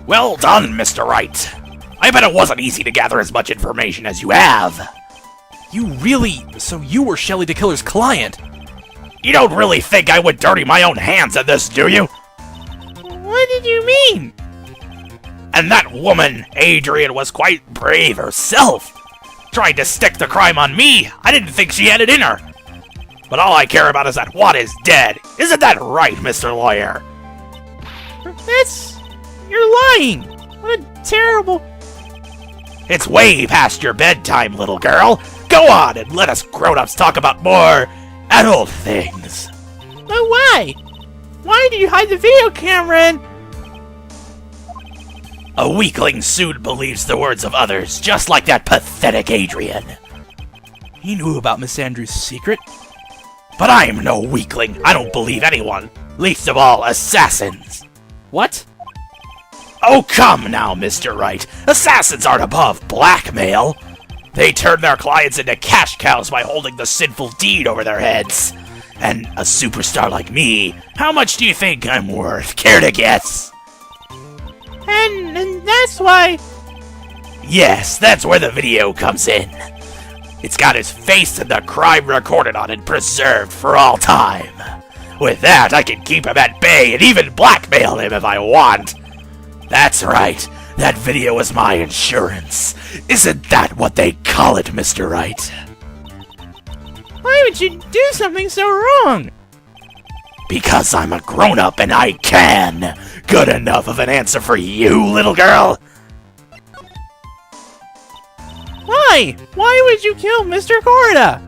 Well done, Mr. Wright. I bet it wasn't easy to gather as much information as you have. So you were Shelley the Killer's client? You don't really think I would dirty my own hands at this, do you? What did you mean? And that woman, Adrian, was quite brave herself. Tried to stick the crime on me. I didn't think she had it in her. But all I care about is that Watt is dead. Isn't that right, Mr. Lawyer? You're lying! What a terrible... It's way past your bedtime, little girl. Go on and let us grown-ups talk about more adult things. But why? Why did you hide the video camera and... A weakling soon believes the words of others, just like that pathetic Adrian. He knew about Miss Andrews' secret. But I'm no weakling. I don't believe anyone. Least of all, assassins. What? Oh, come now, Mr. Wright. Assassins aren't above blackmail. They turn their clients into cash cows by holding the sinful deed over their heads. And a superstar like me, how much do you think I'm worth? Care to guess? And that's why... Yes, that's where the video comes in. It's got his face and the crime recorded on it preserved for all time. With that, I can keep him at bay and even blackmail him if I want. That's right, that video is my insurance. Isn't that what they call it, Mr. Wright? Why would you do something so wrong? Because I'm a grown-up and I can. Good enough of an answer for you, little girl? Why? Why would you kill Mr. Corda?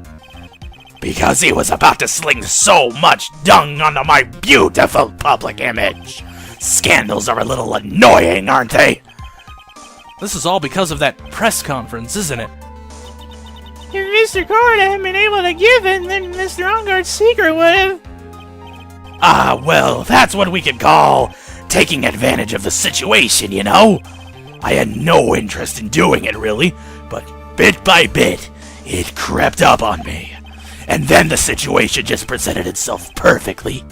Because he was about to sling so much dung onto my beautiful public image. Scandals are a little annoying, aren't they? This is all because of that press conference, isn't it? If Mr. Corda had been able to give it, then Mr. Engarde's secret would have... Ah, well, that's what we could call taking advantage of the situation, you know? I had no interest in doing it, really, but bit by bit, it crept up on me. And then the situation just presented itself perfectly.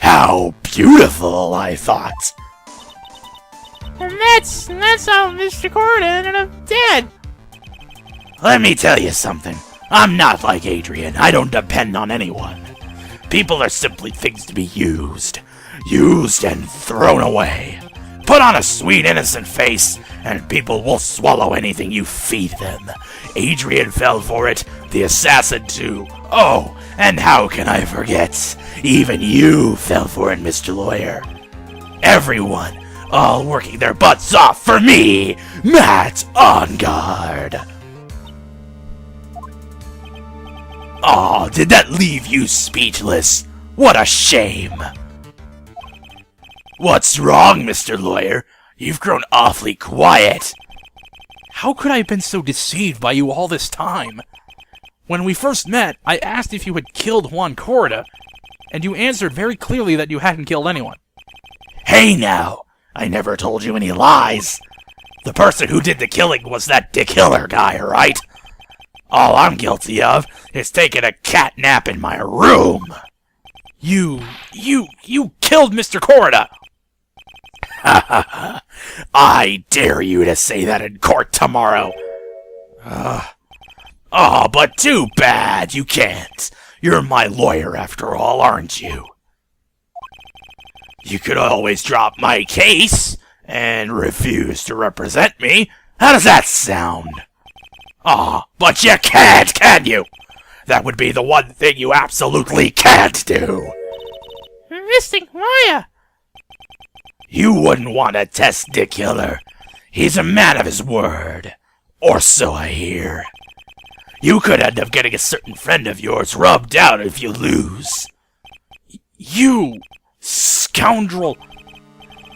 How beautiful, I thought. And that's how Mr. Corda ended up dead. Let me tell you something. I'm not like Adrian. I don't depend on anyone. People are simply things to be used. Used and thrown away. Put on a sweet, innocent face, and people will swallow anything you feed them. Adrian fell for it, the assassin too. Oh, and how can I forget? Even you fell for it, Mr. Lawyer. Everyone, all working their butts off for me, Matt Engarde. Aw, did that leave you speechless? What a shame. What's wrong, Mr. Lawyer? You've grown awfully quiet. How could I have been so deceived by you all this time? When we first met, I asked if you had killed Juan Corda, and you answered very clearly that you hadn't killed anyone. Hey now, I never told you any lies. The person who did the killing was that Dick Hiller guy, right? All I'm guilty of is taking a cat nap in my room. You killed Mr. Corda! Ha ha ha. I dare you to say that in court tomorrow. Oh, but too bad you can't. You're my lawyer after all, aren't you? You could always drop my case and refuse to represent me. How does that sound? But you can't, can you? That would be the one thing you absolutely can't do. Mr. Lawyer! You wouldn't want to test Dick Hiller. He's a man of his word. Or so I hear. You could end up getting a certain friend of yours rubbed out if you lose. You scoundrel!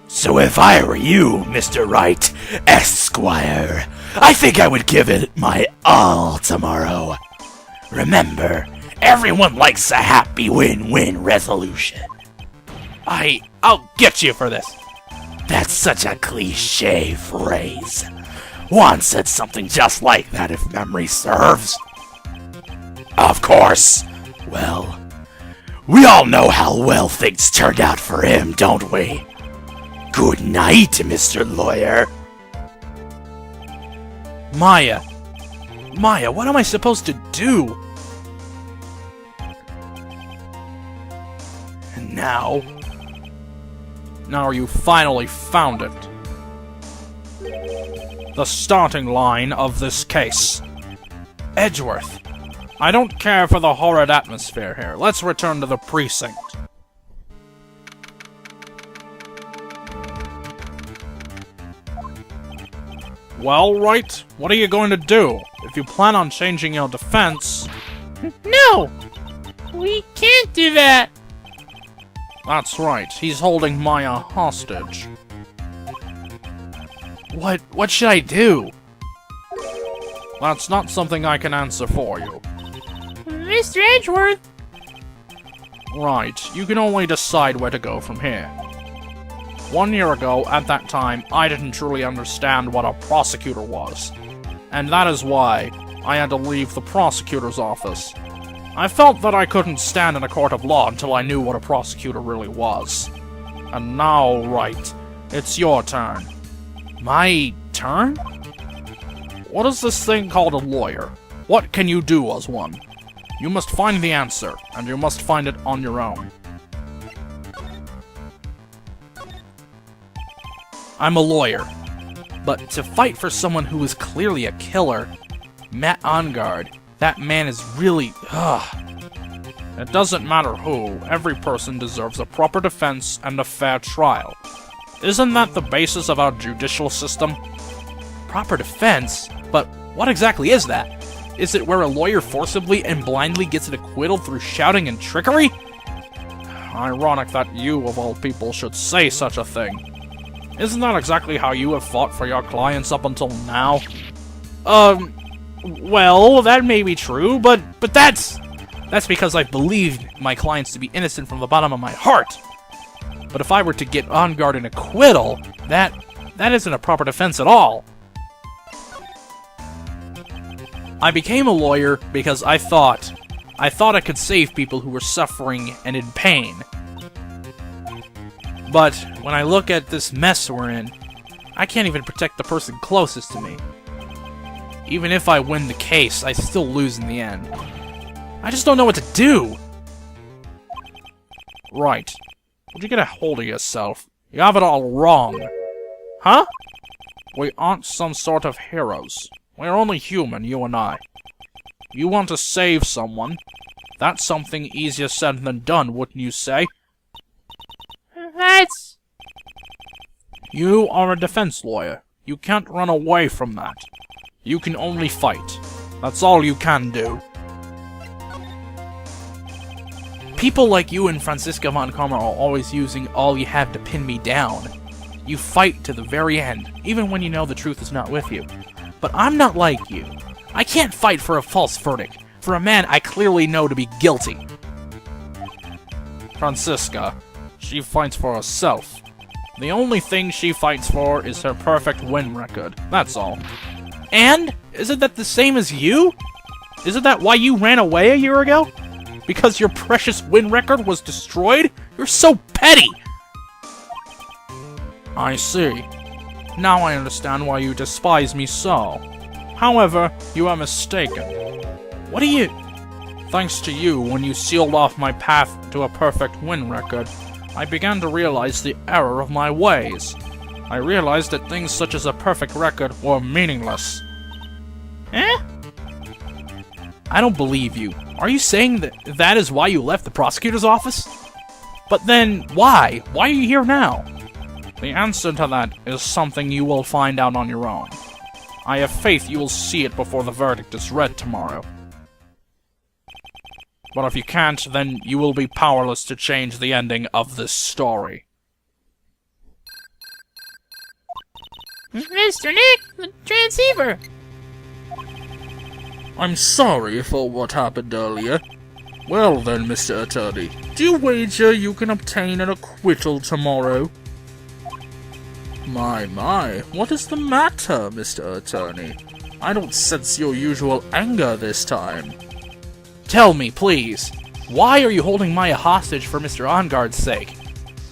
So if I were you, Mr. Wright, Esquire, I think I would give it my all tomorrow. Remember, everyone likes a happy win-win resolution. I'll get you for this. That's such a cliché phrase. Juan said something just like that, if memory serves. Of course. Well, we all know how well things turned out for him, don't we? Good night, Mr. Lawyer. Maya! Maya, what am I supposed to do? And now you finally found it. The starting line of this case. Edgeworth, I don't care for the horrid atmosphere here. Let's return to the precinct. Well, Wright, what are you going to do? If you plan on changing your defense... No! We can't do that! That's right, he's holding Maya hostage. What should I do? That's not something I can answer for you. Mr. Edgeworth! Right, you can only decide where to go from here. 1 year ago, at that time, I didn't truly understand what a prosecutor was. And that is why I had to leave the prosecutor's office. I felt that I couldn't stand in a court of law until I knew what a prosecutor really was. And now, Wright, it's your turn. My turn? What is this thing called a lawyer? What can you do as one? You must find the answer, and you must find it on your own. I'm a lawyer, but to fight for someone who is clearly a killer, Matt Engarde, that man is really... It doesn't matter who, every person deserves a proper defense and a fair trial. Isn't that the basis of our judicial system? Proper defense? But what exactly is that? Is it where a lawyer forcibly and blindly gets an acquittal through shouting and trickery? Ironic that you, of all people, should say such a thing. Isn't that exactly how you have fought for your clients up until now? Well, that may be true, but that's because I've believed my clients to be innocent from the bottom of my heart. But if I were to get Engarde an acquittal, that isn't a proper defense at all. I became a lawyer because I thought I could save people who were suffering and in pain. But when I look at this mess we're in, I can't even protect the person closest to me. Even if I win the case, I still lose in the end. I just don't know what to do! Right. Would you get a hold of yourself? You have it all wrong. Huh? We aren't some sort of heroes. We're only human, you and I. You want to save someone. That's something easier said than done, wouldn't you say? That's... You are a defense lawyer. You can't run away from that. You can only fight. That's all you can do. People like you and Franziska von Karma are always using all you have to pin me down. You fight to the very end, even when you know the truth is not with you. But I'm not like you. I can't fight for a false verdict, for a man I clearly know to be guilty. Franziska, she fights for herself. The only thing she fights for is her perfect win record, that's all. And? Isn't that the same as you? Isn't that why you ran away a year ago? Because your precious win record was destroyed? You're so petty! I see. Now I understand why you despise me so. However, you are mistaken. What are you... Thanks to you, when you sealed off my path to a perfect win record, I began to realize the error of my ways. I realized that things such as a perfect record were meaningless. Eh? I don't believe you. Are you saying that is why you left the prosecutor's office? But then, why? Why are you here now? The answer to that is something you will find out on your own. I have faith you will see it before the verdict is read tomorrow. But if you can't, then you will be powerless to change the ending of this story. Mr. Nick, the transceiver! I'm sorry for what happened earlier. Well then, Mr. Attorney, do you wager you can obtain an acquittal tomorrow? My, what is the matter, Mr. Attorney? I don't sense your usual anger this time. Tell me, please, why are you holding Maya hostage for Mr. Engarde's sake?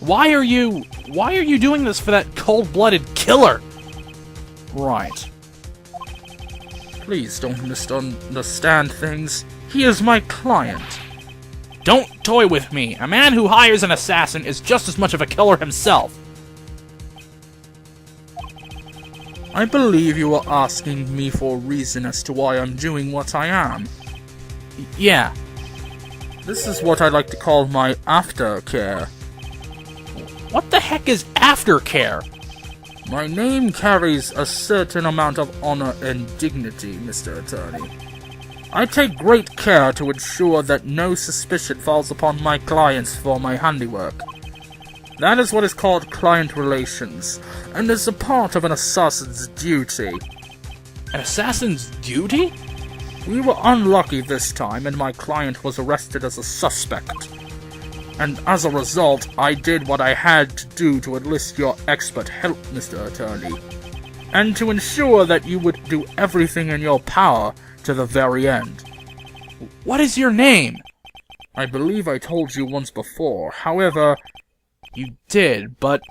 Why are you doing this for that cold-blooded killer? Right. Please don't misunderstand things. He is my client. Don't toy with me. A man who hires an assassin is just as much of a killer himself. I believe you are asking me for a reason as to why I'm doing what I am. Yeah. This is what I like to call my aftercare. What the heck is aftercare? My name carries a certain amount of honor and dignity, Mr. Attorney. I take great care to ensure that no suspicion falls upon my clients for my handiwork. That is what is called client relations, and is a part of an assassin's duty. An assassin's duty? We were unlucky this time, and my client was arrested as a suspect. And as a result, I did what I had to do to enlist your expert help, Mr. Attorney, and to ensure that you would do everything in your power to the very end. What is your name? I believe I told you once before, however... You did, but...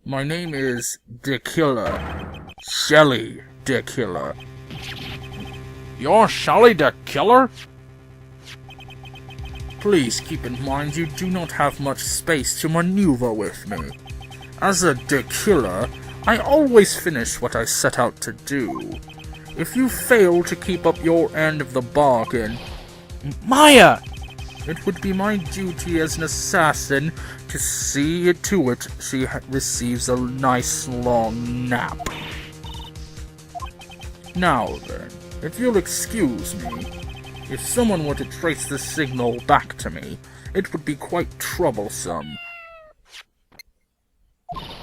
My name is the Killer. Shelley the Killer. You're Shelley the Killer? Please keep in mind you do not have much space to maneuver with me. As a the Killer, I always finish what I set out to do. If you fail to keep up your end of the bargain... Maya! It would be my duty as an assassin to see to it she receives a nice long nap. Now then, if you'll excuse me, if someone were to trace the signal back to me, it would be quite troublesome.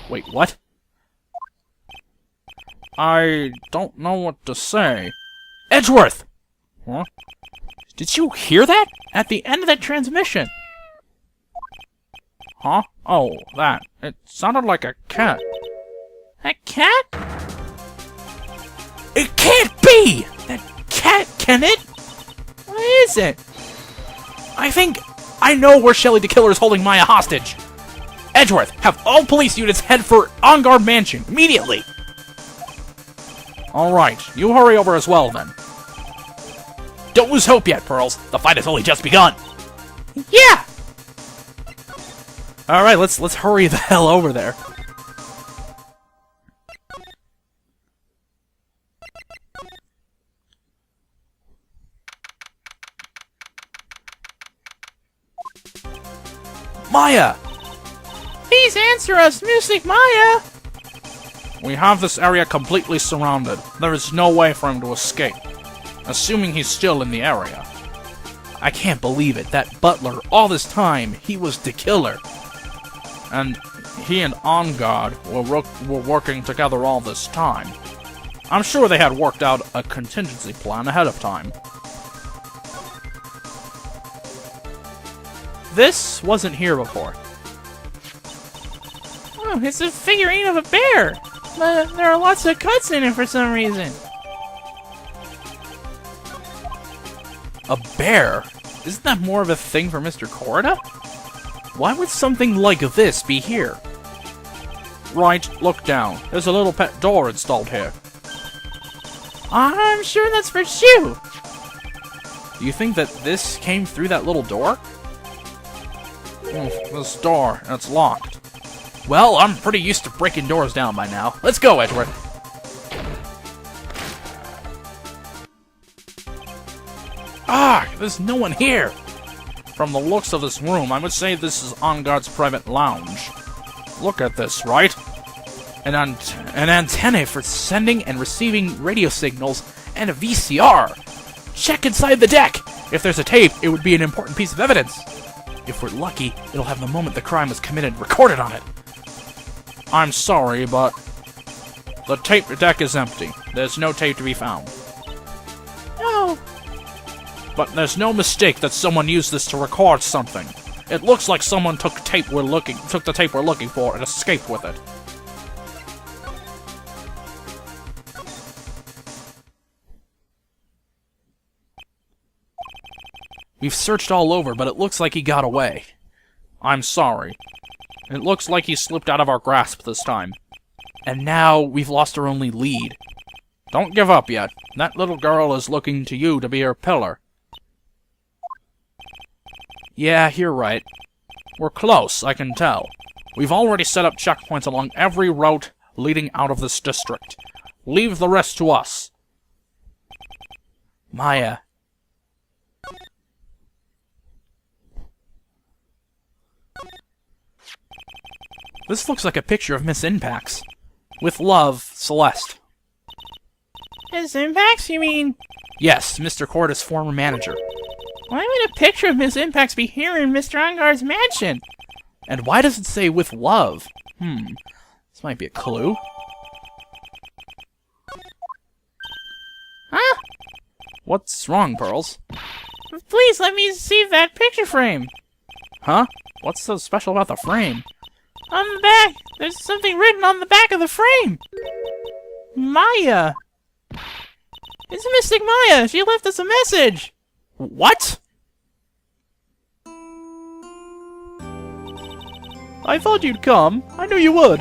Wait, what? I don't know what to say. Edgeworth! Huh? Did you hear that? At the end of that transmission. Huh? Oh, that. It sounded like a cat. A cat? It can't be! That cat, can it? What is it? I know where Shelley the Killer is holding Maya hostage. Edgeworth, have all police units head for Engarde Mansion, immediately! Alright, you hurry over as well, then. Don't lose hope yet, Pearls. The fight has only just begun. Yeah! Alright, let's hurry the hell over there. Maya! Please answer us, Music Maya! We have this area completely surrounded. There is no way for him to escape. Assuming he's still in the area. I can't believe it. That butler, all this time, he was the killer. And he and Engarde were working together all this time. I'm sure they had worked out a contingency plan ahead of time. This wasn't here before. Oh, it's a figurine of a bear! But there are lots of cuts in it for some reason. A bear? Isn't that more of a thing for Mr. Corda? Why would something like this be here? Right, look down. There's a little pet door installed here. I'm sure that's for Shu! Do you think that this came through that little door? This door, and it's locked. Well, I'm pretty used to breaking doors down by now. Let's go, Edgeworth. Ah, there's no one here. From the looks of this room, I would say this is Engarde's private lounge. Look at this, right? An antenna for sending and receiving radio signals, and a VCR. Check inside the deck. If there's a tape, it would be an important piece of evidence. If we're lucky, it'll have the moment the crime was committed recorded on it. I'm sorry, but the tape deck is empty. There's no tape to be found. No. But there's no mistake that someone used this to record something. It looks like someone took the tape we're looking for and escaped with it. We've searched all over, but it looks like he got away. I'm sorry. It looks like he slipped out of our grasp this time. And now we've lost our only lead. Don't give up yet. That little girl is looking to you to be her pillar. Yeah, you're right. We're close, I can tell. We've already set up checkpoints along every route leading out of this district. Leave the rest to us. Maya. This looks like a picture of Miss Impax. With love, Celeste. Miss Impax, you mean? Yes, Mr. Corda's former manager. Why would a picture of Miss Impax be here in Mr. Engarde's mansion? And why does it say with love? This might be a clue. Huh? What's wrong, Pearls? Please let me see that picture frame. Huh? What's so special about the frame? On the back, there's something written on the back of the frame. Maya. It's Mystic Maya. She left us a message. What? I thought you'd come. I knew you would.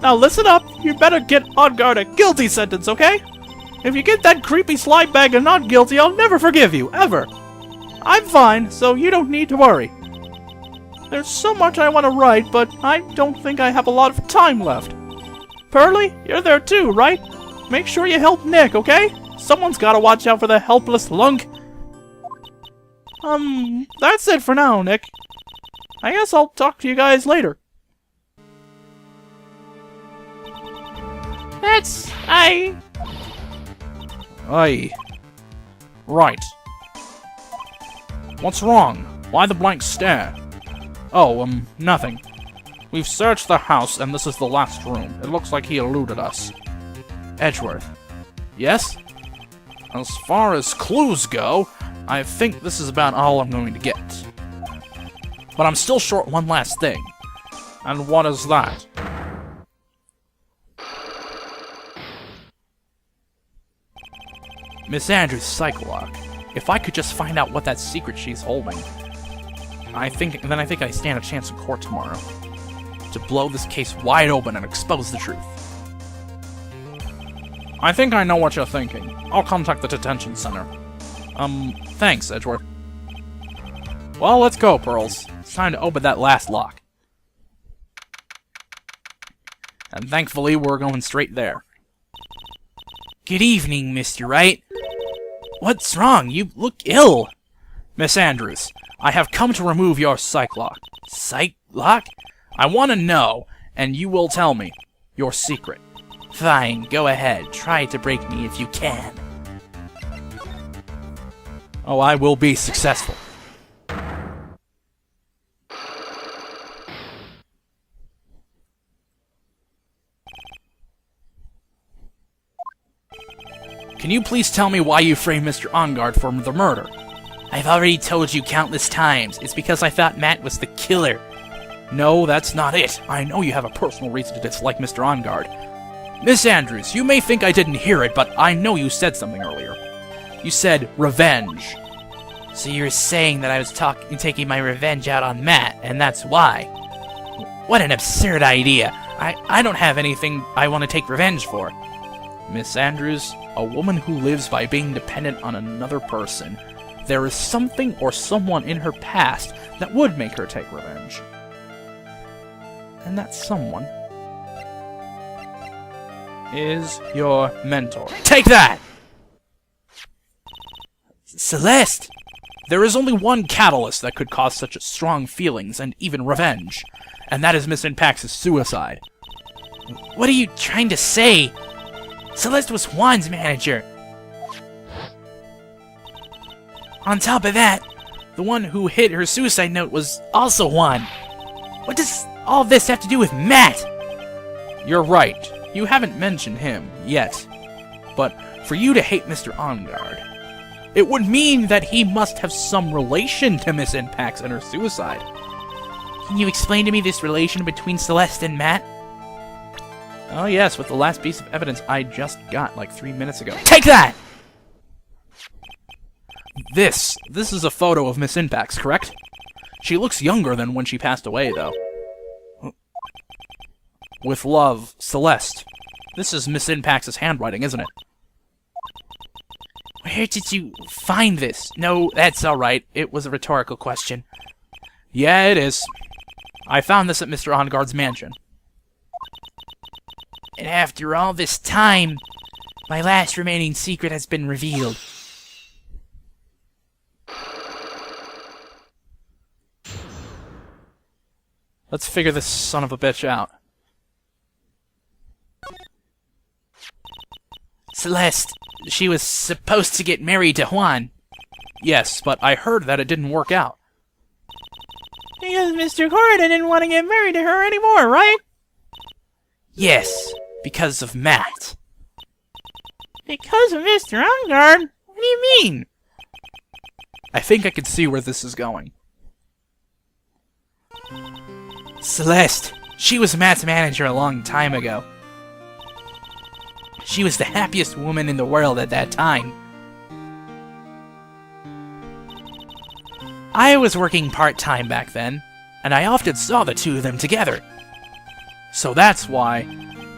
Now listen up. You better get Engarde a guilty sentence, okay? If you get that creepy slime bag and not guilty, I'll never forgive you, ever. I'm fine, so you don't need to worry. There's so much I want to write, but I don't think I have a lot of time left. Pearly, you're there too, right? Make sure you help Nick, okay? Someone's gotta watch out for the helpless lunk. That's it for now, Nick. I guess I'll talk to you guys later. Aye. Right. What's wrong? Why the blank stare? Oh, nothing. We've searched the house, and this is the last room. It looks like he eluded us. Edgeworth. Yes? As far as clues go, I think this is about all I'm going to get. But I'm still short one last thing. And what is that? Miss Andrews' psycholock. If I could just find out what that secret she's holding, I think I stand a chance in court tomorrow to blow this case wide open and expose the truth. I think I know what you're thinking. I'll contact the detention center. Thanks, Edgeworth. Well, let's go, Pearls. It's time to open that last lock. And thankfully, we're going straight there. Good evening, Mr. Wright. What's wrong? You look ill. Miss Andrews, I have come to remove your psych lock. Psych lock? I want to know, and you will tell me your secret. Fine, go ahead. Try to break me if you can. Oh, I will be successful. Can you please tell me why you framed Mr. Engarde for the murder? I've already told you countless times. It's because I thought Matt was the killer. No, that's not it. I know you have a personal reason to dislike Mr. Engarde. Miss Andrews, you may think I didn't hear it, but I know you said something earlier. You said revenge. So you're saying that I was taking my revenge out on Matt, and that's why? What an absurd idea. I don't have anything I want to take revenge for. Miss Andrews, a woman who lives by being dependent on another person. There is something or someone in her past that would make her take revenge. And that someone is your mentor. Take that! Celeste! There is only one catalyst that could cause such strong feelings and even revenge, and that is Miss Impax's suicide. What are you trying to say? Celeste was Juan's manager. On top of that, the one who hid her suicide note was also Juan. What does all this have to do with Matt? You're right. You haven't mentioned him yet. But for you to hate Mr. Engarde, it would mean that he must have some relation to Miss Impax and her suicide. Can you explain to me this relation between Celeste and Matt? Oh yes, with the last piece of evidence I just got like 3 minutes ago. Take that! This is a photo of Miss Impax, correct? She looks younger than when she passed away, though. With love, Celeste. This is Miss Impax's handwriting, isn't it? Where did you find this? No, that's alright. It was a rhetorical question. Yeah, it is. I found this at Mr. Engarde's mansion. And after all this time, my last remaining secret has been revealed. Let's figure this son of a bitch out. Celeste, she was supposed to get married to Juan. Yes, but I heard that it didn't work out. Because Mr. Corridor didn't want to get married to her anymore, right? Yes, because of Matt. Because of Mr. Engarde? What do you mean? I think I can see where this is going. Celeste, she was Matt's manager a long time ago. She was the happiest woman in the world at that time. I was working part-time back then, and I often saw the two of them together. So that's why,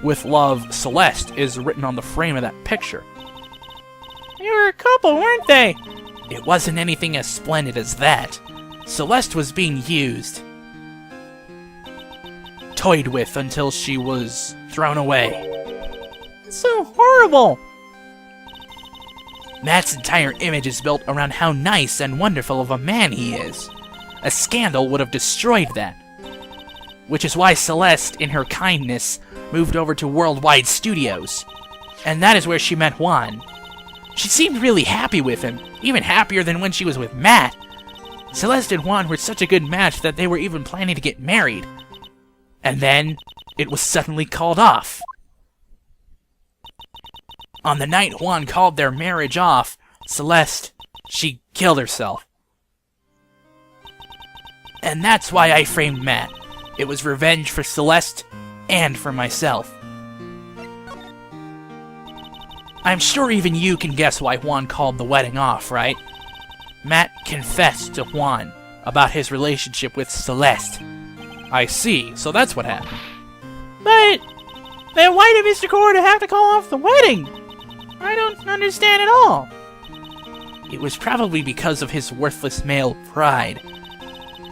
with love, Celeste is written on the frame of that picture. They were a couple, weren't they? It wasn't anything as splendid as that. Celeste was being used. Toyed with until she was thrown away. It's so horrible! Matt's entire image is built around how nice and wonderful of a man he is. A scandal would have destroyed that. Which is why Celeste, in her kindness, moved over to Worldwide Studios. And that is where she met Juan. She seemed really happy with him, even happier than when she was with Matt. Celeste and Juan were such a good match that they were even planning to get married. And then, it was suddenly called off. On the night Juan called their marriage off, Celeste, she killed herself. And that's why I framed Matt. It was revenge for Celeste and for myself. I'm sure even you can guess why Juan called the wedding off, right? Matt confessed to Juan about his relationship with Celeste. I see, so that's what happened. But then why did Mr. Corridor have to call off the wedding? I don't understand at all. It was probably because of his worthless male pride.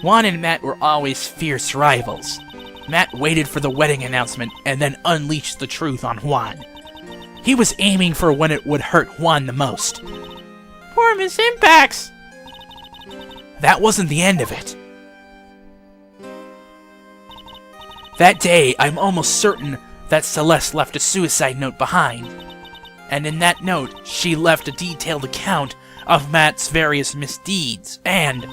Juan and Matt were always fierce rivals. Matt waited for the wedding announcement and then unleashed the truth on Juan. He was aiming for when it would hurt Juan the most. Poor Miss Impax! That wasn't the end of it. That day, I'm almost certain that Celeste left a suicide note behind. And in that note, she left a detailed account of Matt's various misdeeds, and,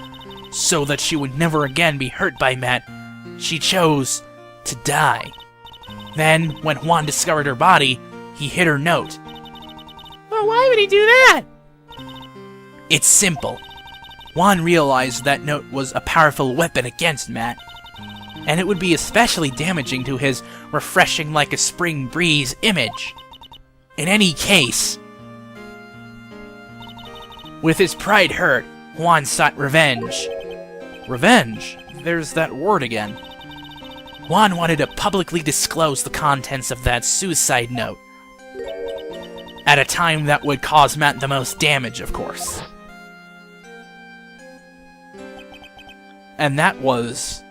so that she would never again be hurt by Matt, she chose to die. Then, when Juan discovered her body, he hid her note. But why would he do that? It's simple. Juan realized that note was a powerful weapon against Matt, and it would be especially damaging to his refreshing like a spring breeze image. In any case, with his pride hurt, Juan sought revenge. Revenge? There's that word again. Juan wanted to publicly disclose the contents of that suicide note. At a time that would cause Matt the most damage, of course. And that was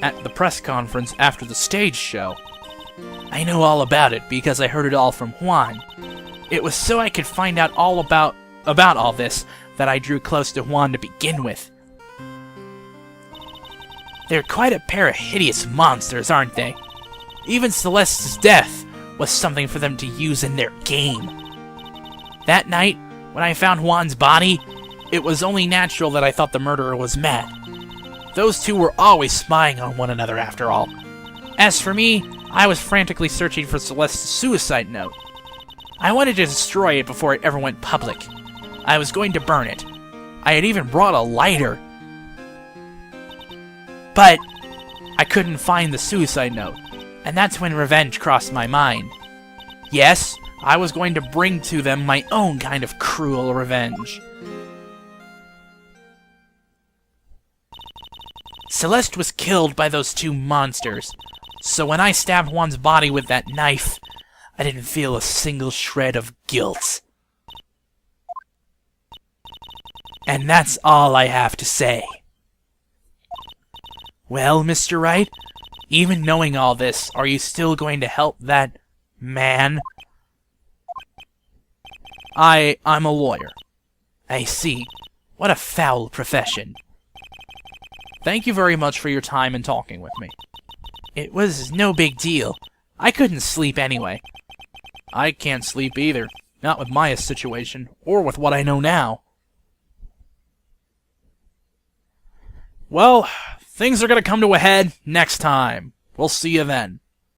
at the press conference after the stage show. I know all about it because I heard it all from Juan. It was so I could find out all about all this that I drew close to Juan to begin with. They're quite a pair of hideous monsters, aren't they? Even Celeste's death was something for them to use in their game. That night, when I found Juan's body, it was only natural that I thought the murderer was Matt. Those two were always spying on one another, after all. As for me, I was frantically searching for Celeste's suicide note. I wanted to destroy it before it ever went public. I was going to burn it. I had even brought a lighter. But I couldn't find the suicide note, and that's when revenge crossed my mind. Yes, I was going to bring to them my own kind of cruel revenge. Celeste was killed by those two monsters, So when I stabbed Juan's body with that knife, I didn't feel a single shred of guilt. And that's all I have to say. Well, Mr. Wright, even knowing all this, are you still going to help that man? I'm a lawyer. I see. What a foul profession. Thank you very much for your time and talking with me. It was no big deal. I couldn't sleep anyway. I can't sleep either. Not with Maya's situation, or with what I know now. Well, things are gonna come to a head next time. We'll see you then.